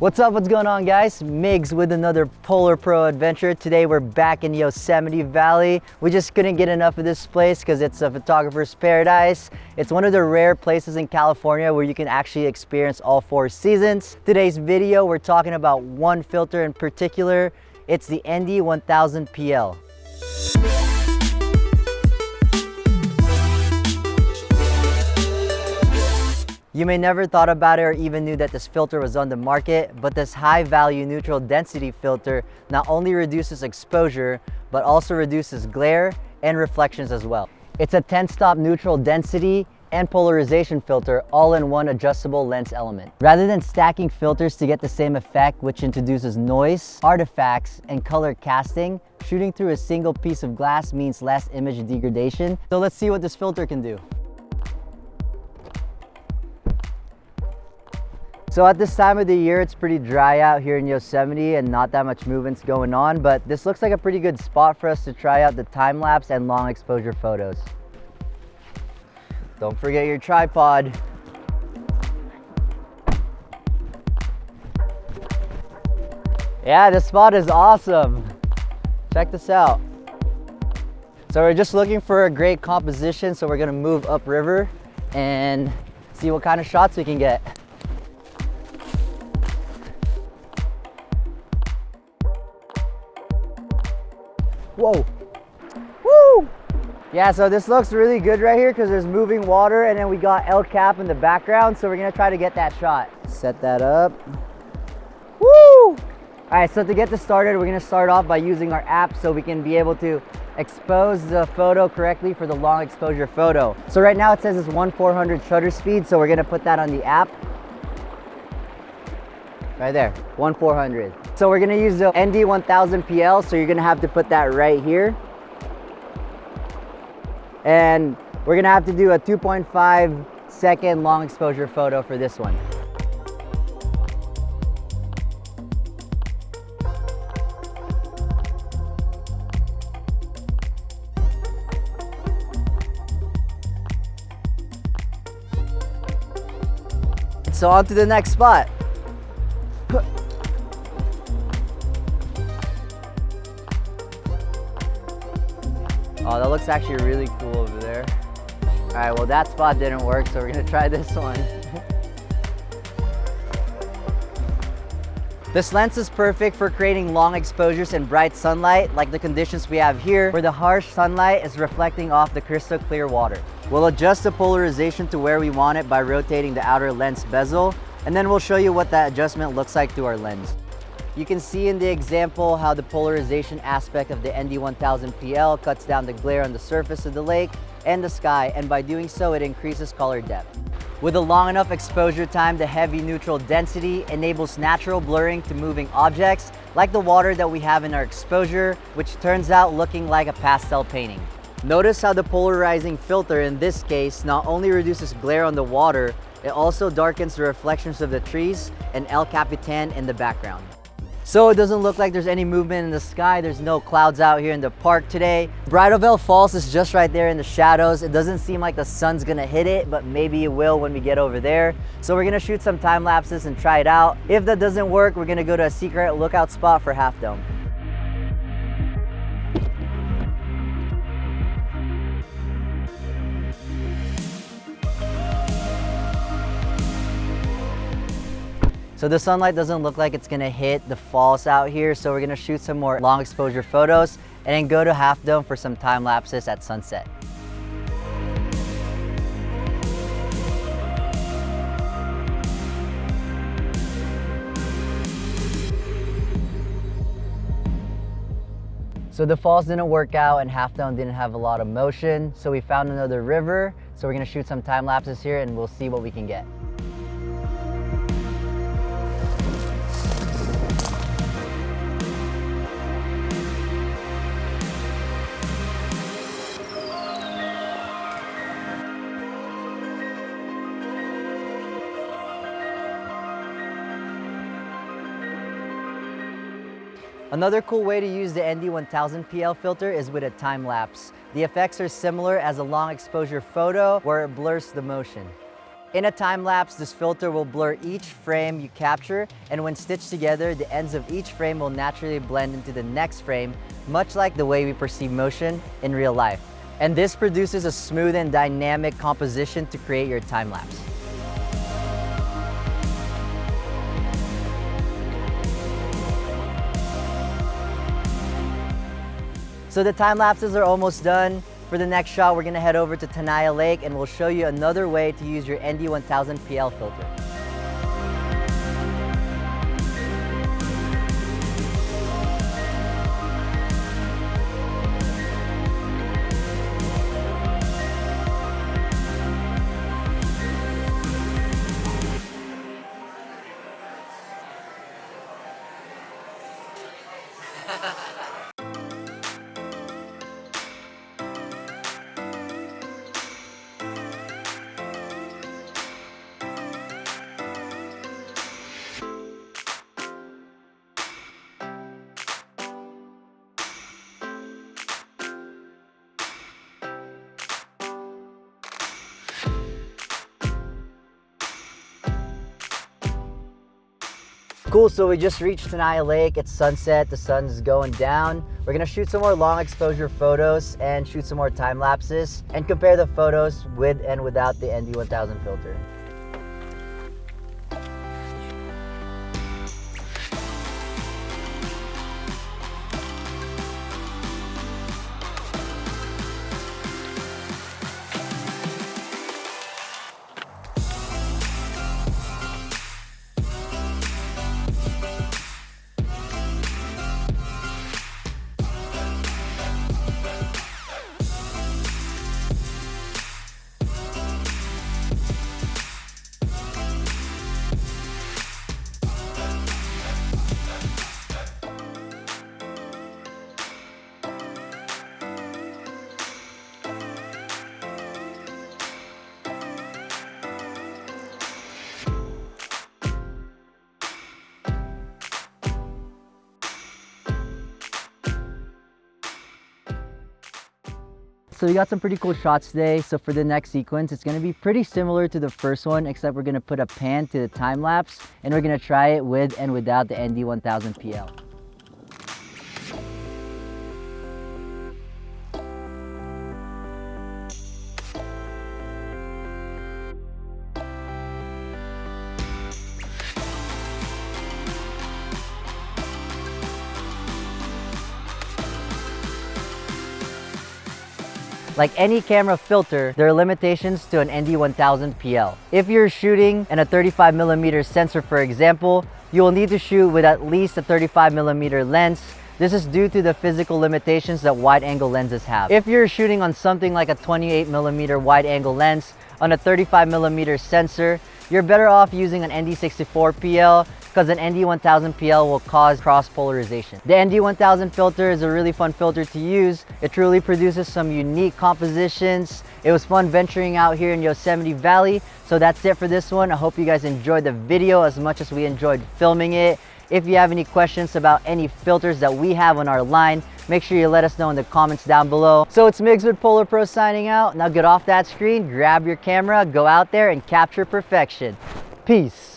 What's up, what's going on guys? Migs with another Polar Pro adventure. Today we're back in Yosemite Valley. We just couldn't get enough of this place because it's a photographer's paradise. It's one of the rare places in California where you can actually experience all 4 seasons. Today's video, we're talking about one filter in particular. It's the ND1000 PL. You may never thought about it or even knew that this filter was on the market, but this high value neutral density filter not only reduces exposure, but also reduces glare and reflections as well. It's a 10-stop neutral density and polarization filter all in one adjustable lens element. Rather than stacking filters to get the same effect, which introduces noise, artifacts, and color casting, shooting through a single piece of glass means less image degradation. So let's see what this filter can do. So at this time of the year, it's pretty dry out here in Yosemite and not that much movement's going on, but this looks like a pretty good spot for us to try out the time-lapse and long exposure photos. Don't forget your tripod. Yeah, this spot is awesome. Check this out. So we're just looking for a great composition, so we're gonna move upriver and see what kind of shots we can get. Whoa, woo! Yeah, so this looks really good right here because there's moving water and then we got El Cap in the background, so we're gonna try to get that shot. Set that up. Woo! All right, so to get this started, we're gonna start off by using our app so we can be able to expose the photo correctly for the long exposure photo. So right now it says it's 1/400 shutter speed, so we're gonna put that on the app. Right there, 1/400. So we're gonna use the ND1000 PL, so you're gonna have to put that right here. And we're gonna have to do a 2.5 second long exposure photo for this one. So on to the next spot. Oh, that looks actually really cool over there. All right, well that spot didn't work, so we're gonna try this one. This lens is perfect for creating long exposures in bright sunlight, like the conditions we have here, where the harsh sunlight is reflecting off the crystal clear water. We'll adjust the polarization to where we want it by rotating the outer lens bezel, and then we'll show you what that adjustment looks like through our lens. You can see in the example how the polarization aspect of the ND1000 PL cuts down the glare on the surface of the lake and the sky, and by doing so, it increases color depth. With a long enough exposure time, the heavy neutral density enables natural blurring to moving objects, like the water that we have in our exposure, which turns out looking like a pastel painting. Notice how the polarizing filter in this case not only reduces glare on the water, it also darkens the reflections of the trees and El Capitan in the background. So it doesn't look like there's any movement in the sky. There's no clouds out here in the park today. Bridal Veil Falls is just right there in the shadows. It doesn't seem like the sun's gonna hit it, but maybe it will when we get over there. So we're gonna shoot some time lapses and try it out. If that doesn't work, we're gonna go to a secret lookout spot for Half Dome. So the sunlight doesn't look like it's gonna hit the falls out here, so we're gonna shoot some more long exposure photos and then go to Half Dome for some time lapses at sunset. So the falls didn't work out and Half Dome didn't have a lot of motion, so we found another river. So we're gonna shoot some time lapses here and we'll see what we can get. Another cool way to use the ND1000 PL filter is with a time lapse. The effects are similar as a long exposure photo where it blurs the motion. In a time lapse, this filter will blur each frame you capture, and when stitched together, the ends of each frame will naturally blend into the next frame, much like the way we perceive motion in real life. And this produces a smooth and dynamic composition to create your time lapse. So the time lapses are almost done. For the next shot, we're gonna head over to Tenaya Lake and we'll show you another way to use your ND1000 PL filter. Cool, so we just reached Tenaya Lake. It's sunset, the sun's going down. We're gonna shoot some more long exposure photos and shoot some more time lapses and compare the photos with and without the ND1000 filter. So we got some pretty cool shots today. So for the next sequence, it's gonna be pretty similar to the first one, except we're gonna put a pan to the time lapse and we're gonna try it with and without the ND1000 PL. Like any camera filter, there are limitations to an ND1000 PL. If you're shooting in a 35mm sensor, for example, you will need to shoot with at least a 35mm lens. This is due to the physical limitations that wide-angle lenses have. If you're shooting on something like a 28mm wide-angle lens on a 35mm sensor, you're better off using an ND64 PL because an ND1000 PL will cause cross-polarization. The ND1000 filter is a really fun filter to use. It truly produces some unique compositions. It was fun venturing out here in Yosemite Valley. So that's it for this one. I hope you guys enjoyed the video as much as we enjoyed filming it. If you have any questions about any filters that we have on our line, make sure you let us know in the comments down below. So it's Migs with Polar Pro signing out. Now get off that screen, grab your camera, go out there and capture perfection. Peace.